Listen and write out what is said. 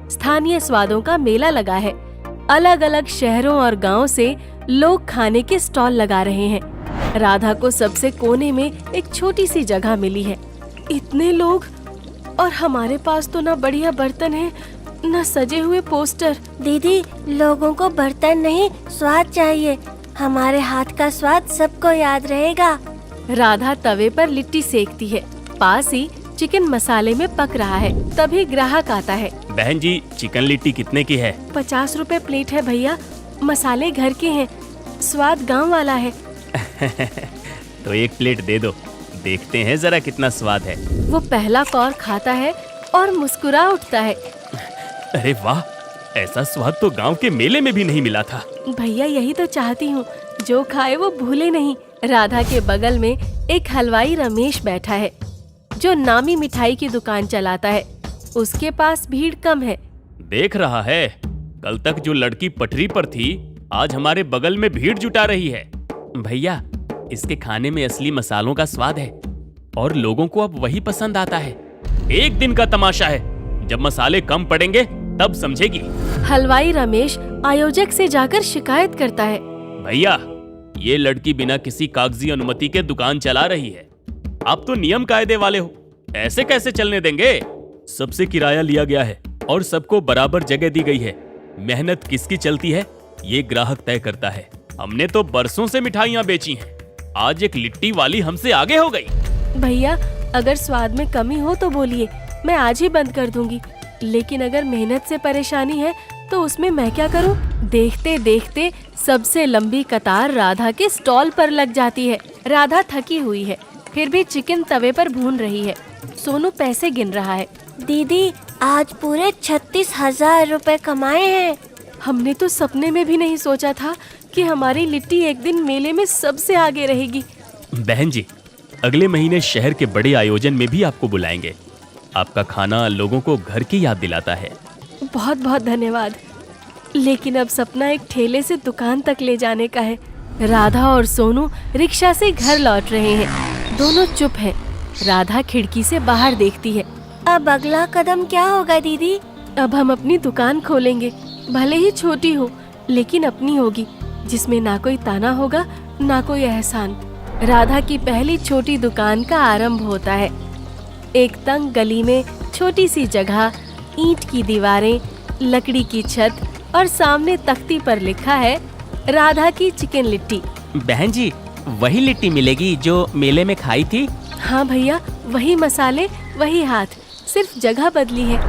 स्थानीय स्वादों का मेला लगा है। अलग अलग शहरों और गांव से लोग खाने के स्टॉल लगा रहे हैं। राधा को सबसे कोने में एक छोटी सी जगह मिली है। इतने लोग और हमारे पास तो ना बढ़िया बर्तन है, न सजे हुए पोस्टर। दीदी, लोगों को बर्तन नहीं, स्वाद चाहिए। हमारे हाथ का स्वाद सबको याद रहेगा। राधा तवे पर लिट्टी सेकती है। पास ही चिकन मसाले में पक रहा है। तभी ग्राहक आता है। बहन जी, चिकन लिट्टी कितने की है? 50 रुपए प्लेट है भैया। मसाले घर के हैं, स्वाद गांव वाला है। तो एक प्लेट दे दो, देखते हैं जरा कितना स्वाद है। वो पहला कौर खाता है और मुस्कुरा उठता है। अरे वाह, ऐसा स्वाद तो गांव के मेले में भी नहीं मिला था। भैया यही तो चाहती हूँ, जो खाए वो भूले नहीं। राधा के बगल में एक हलवाई रमेश बैठा है, जो नामी मिठाई की दुकान चलाता है। उसके पास भीड़ कम है। देख रहा है, कल तक जो लड़की पटरी पर थी, आज हमारे बगल में भीड़ जुटा रही है। भैया, इसके खाने में असली मसालों का स्वाद है और लोगों को अब वही पसंद आता है। एक दिन का तमाशा है, जब मसाले कम पड़ेंगे तब समझेगी। हलवाई रमेश आयोजक से जाकर शिकायत करता है। भैया, ये लड़की बिना किसी कागजी अनुमति के दुकान चला रही है। आप तो नियम कायदे वाले हो, ऐसे कैसे चलने देंगे? सबसे किराया लिया गया है और सबको बराबर जगह दी गई है। मेहनत किसकी चलती है, ये ग्राहक तय करता है। हमने तो बरसों से मिठाइयाँ बेची हैं, आज एक लिट्टी वाली हमसे आगे हो गई। भैया, अगर स्वाद में कमी हो तो बोलिए, मैं आज ही बंद कर दूंगी। लेकिन अगर मेहनत से परेशानी है तो उसमें मैं क्या करूं? देखते देखते सबसे लंबी कतार राधा के स्टॉल पर लग जाती है। राधा थकी हुई है, फिर भी चिकन तवे पर भून रही है। सोनू पैसे गिन रहा है। दीदी, आज पूरे 36,000 रुपए कमाए हैं। हमने तो सपने में भी नहीं सोचा था कि हमारी लिट्टी एक दिन मेले में सबसे आगे रहेगी। बहन जी, अगले महीने शहर के बड़े आयोजन में भी आपको बुलाएंगे। आपका खाना लोगों को घर की याद दिलाता है। बहुत बहुत धन्यवाद। लेकिन अब सपना एक ठेले से दुकान तक ले जाने का है। राधा और सोनू रिक्शा से घर लौट रहे हैं। दोनों चुप हैं। राधा खिड़की से बाहर देखती है। अब अगला कदम क्या होगा दीदी? अब हम अपनी दुकान खोलेंगे, भले ही छोटी हो लेकिन अपनी होगी, जिसमें ना कोई ताना होगा ना कोई एहसान। राधा की पहली छोटी दुकान का आरंभ होता है। एक तंग गली में छोटी सी जगह, ईंट की दीवारें, लकड़ी की छत और सामने तख्ती पर लिखा है राधा की चिकन लिट्टी। बहन जी, वही लिट्टी मिलेगी जो मेले में खाई थी? हाँ भैया, वही मसाले, वही हाथ, सिर्फ जगह बदली है।